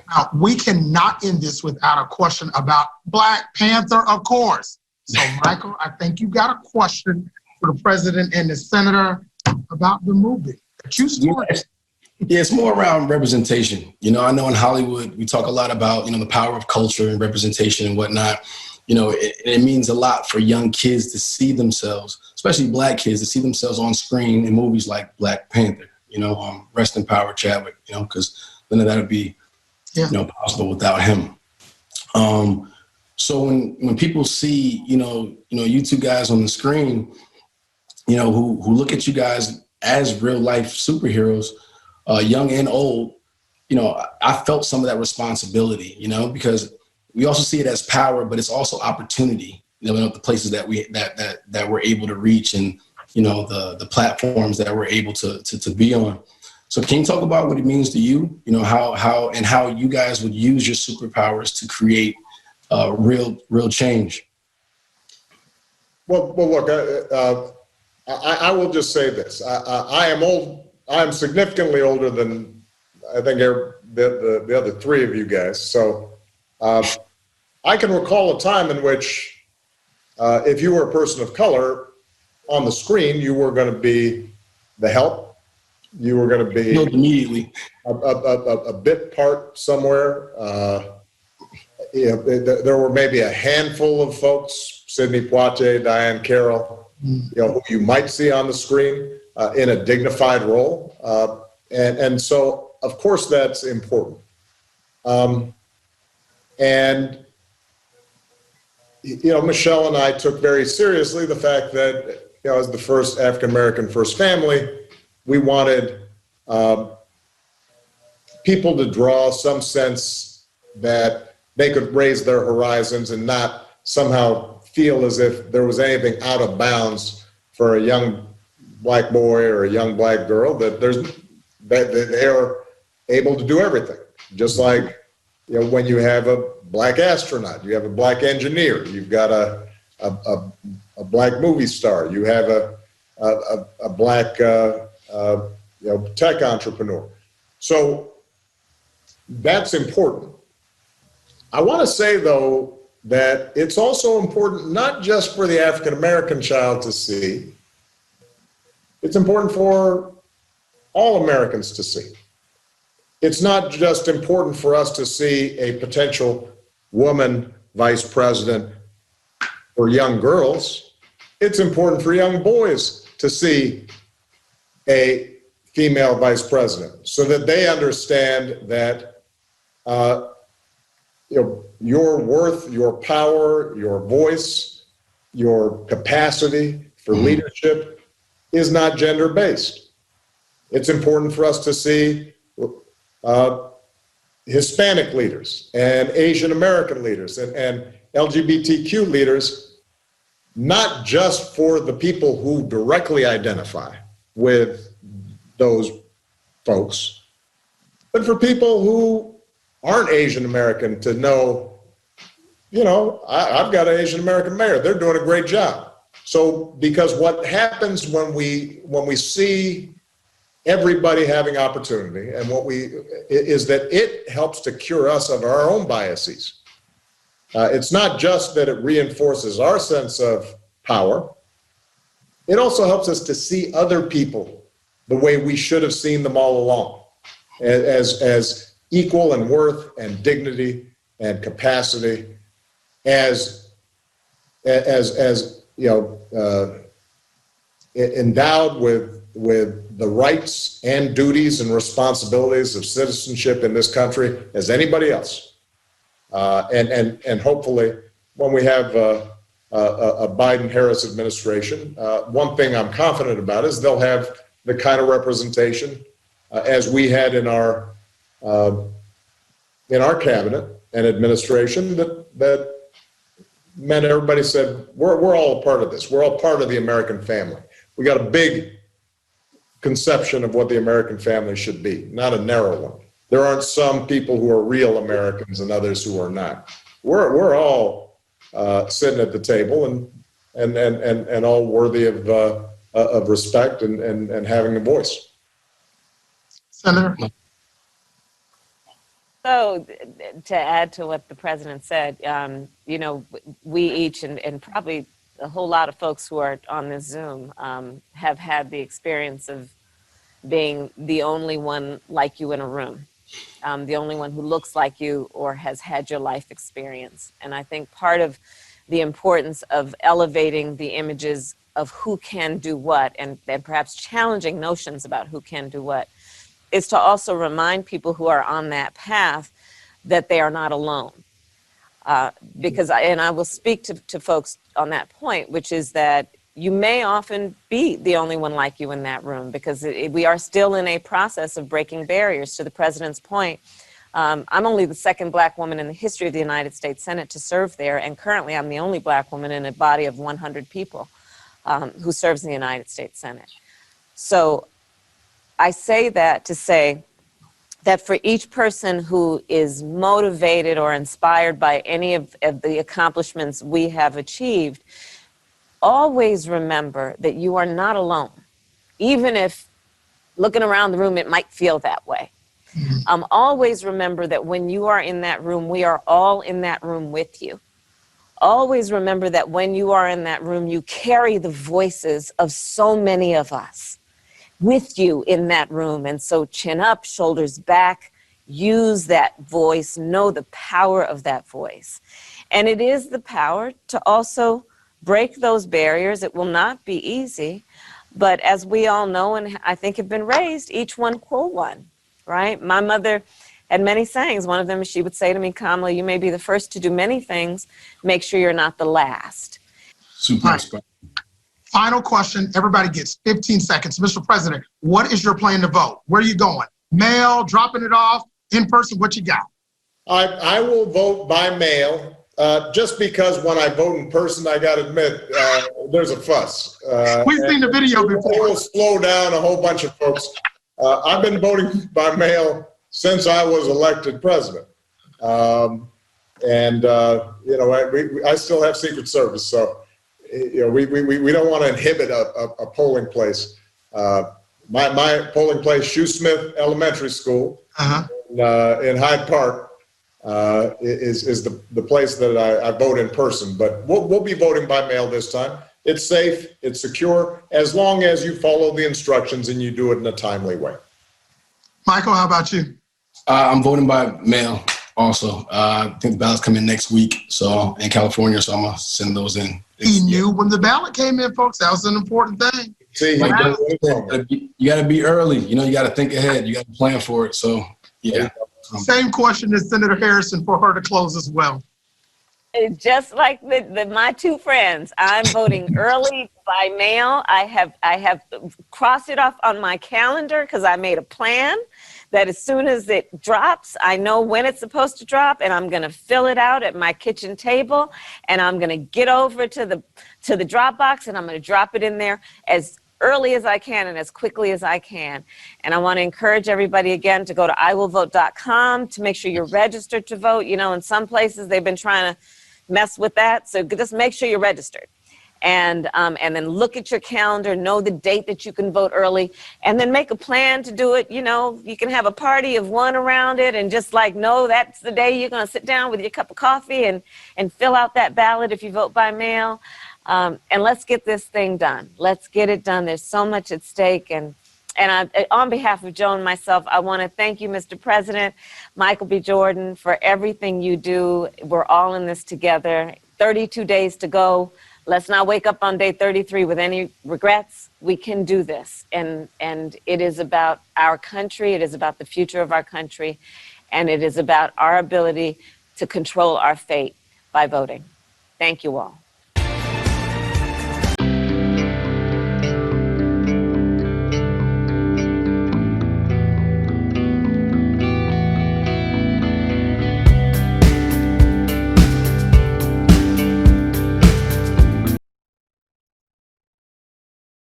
Now, we cannot end this without a question about Black Panther, of course. So, Michael, I think you got a question for the president and the senator about the movie that you scored. Yeah, it's more around representation. I know in Hollywood, we talk a lot about, the power of culture and representation and whatnot. It means a lot for young kids to see themselves, especially Black kids, to see themselves on screen in movies like Black Panther. Rest in power, Chadwick, because none of that would be, possible without him. So when people see, you two guys on the screen, who look at you guys as real life superheroes, young and old, I felt some of that responsibility, because we also see it as power, but it's also opportunity, the places that we're able to reach and, the platforms that we're able to be on. So can you talk about what it means to you, how you guys would use your superpowers to create real change? Well, look, I will just say this. I am old. I am significantly older than I think the other three of you guys. So I can recall a time in which if you were a person of color on the screen, you were going to be the help. You were going to be immediately a bit part somewhere. There were maybe a handful of folks, Sidney Poitier, Diane Carroll, who you might see on the screen in a dignified role. And so, of course, that's important. And, Michelle and I took very seriously the fact that, as the first African-American first family, we wanted people to draw some sense that they could raise their horizons and not somehow feel as if there was anything out of bounds for a young Black boy or a young Black girl, that they are able to do everything. Just like, when you have a Black astronaut, you have a Black engineer, you've got a Black movie star, you have a Black tech entrepreneur. So that's important. I want to say, though, that it's also important not just for the African American child to see, it's important for all Americans to see. It's not just important for us to see a potential woman vice president for young girls. It's important for young boys to see a female vice president so that they understand that your worth, your power, your voice, your capacity for leadership is not gender-based. It's important for us to see Hispanic leaders and Asian American leaders and LGBTQ leaders, not just for the people who directly identify with those folks, but for people who aren't Asian American to know, I've got an Asian American mayor. They're doing a great job. So, because what happens when we see everybody having opportunity, and is that it helps to cure us of our own biases. It's not just that it reinforces our sense of power. It also helps us to see other people the way we should have seen them all along, as equal in worth and dignity and capacity, as endowed with the rights and duties and responsibilities of citizenship in this country as anybody else. And hopefully, when we have a Biden-Harris administration, one thing I'm confident about is they'll have the kind of representation as we had in our cabinet and administration that meant everybody said, we're all a part of this. We're all part of the American family. We got a big conception of what the American family should be, not a narrow one. There aren't some people who are real Americans and others who are not. We're all sitting at the table and all worthy of respect and having a voice. Senator? also, to add to what the president said, you know, we each, and probably a whole lot of folks who are on this Zoom, have had the experience of being the only one like you in a room, the only one who looks like you or has had your life experience. And I think part of the importance of elevating the images of who can do what, and perhaps challenging notions about who can do what, is to also remind people who are on that path that they are not alone. Because, and I will speak to folks on that point, which is that you may often be the only one like you in that room, because we are still in a process of breaking barriers. To the president's point, I'm only the second Black woman in the history of the United States Senate to serve there, and currently I'm the only Black woman in a body of 100 people who serves in the United States Senate. So I say that to say that for each person who is motivated or inspired by any of the accomplishments we have achieved, always remember that you are not alone, even if looking around the room it might feel that way. Always remember that when you are in that room, we are all in that room with you. Always remember that when you are in that room, you carry the voices of so many of us with you in that room. And so chin up, shoulders back, use that voice, know the power of that voice. And it is the power to also break those barriers. It will not be easy, but as we all know, and I think have been raised, each one quo one, right? My mother had many sayings. One of them, she would say to me, Kamala, you may be the first to do many things, make sure you're not the last. Super inspiring. Final question. Everybody gets 15 seconds. Mr. President, what is your plan to vote? Where are you going? Mail, dropping it off, in person? What you got? I will vote by mail, just because when I vote in person, I got to admit, there's a fuss. We've seen the video before. It will slow down a whole bunch of folks. I've been voting by mail since I was elected president. You know, I still have Secret Service, so you know, we don't want to inhibit a polling place. My polling place, Shoesmith Elementary School, in Hyde Park, is the place that I vote in person. But we'll be voting by mail this time. It's safe, it's secure, as long as you follow the instructions and you do it in a timely way. Michael, how about you? I'm voting by mail also. I think the ballots come in next week, so in California, so I'm gonna send those in. He knew when the ballot came in, folks. That was an important thing. See, like you got to be early. You know, you got to think ahead. You got to plan for it. So, yeah. Same question as Senator Harrison for her to close as well. Just like my two friends, I'm voting early by mail. I have crossed it off on my calendar because I made a plan that as soon as it drops, I know when it's supposed to drop, and I'm going to fill it out at my kitchen table, and I'm going to get over to the drop box, and I'm going to drop it in there as early as I can and as quickly as I can. And I want to encourage everybody again to go to iwillvote.com to make sure you're registered to vote. You know, in some places they've been trying to mess with that, so just make sure you're registered. And then look at your calendar, know the date that you can vote early, and then make a plan to do it. You know, you can have a party of one around it and just like, know that's the day you're going to sit down with your cup of coffee and fill out that ballot if you vote by mail. And let's get this thing done. Let's get it done. There's so much at stake. And on behalf of Joe and myself, I want to thank you, Mr. President, Michael B. Jordan, for everything you do. We're all in this together. 32 days to go. Let's not wake up on day 33 with any regrets. We can do this. And it is about our country. It is about the future of our country. And it is about our ability to control our fate by voting. Thank you all.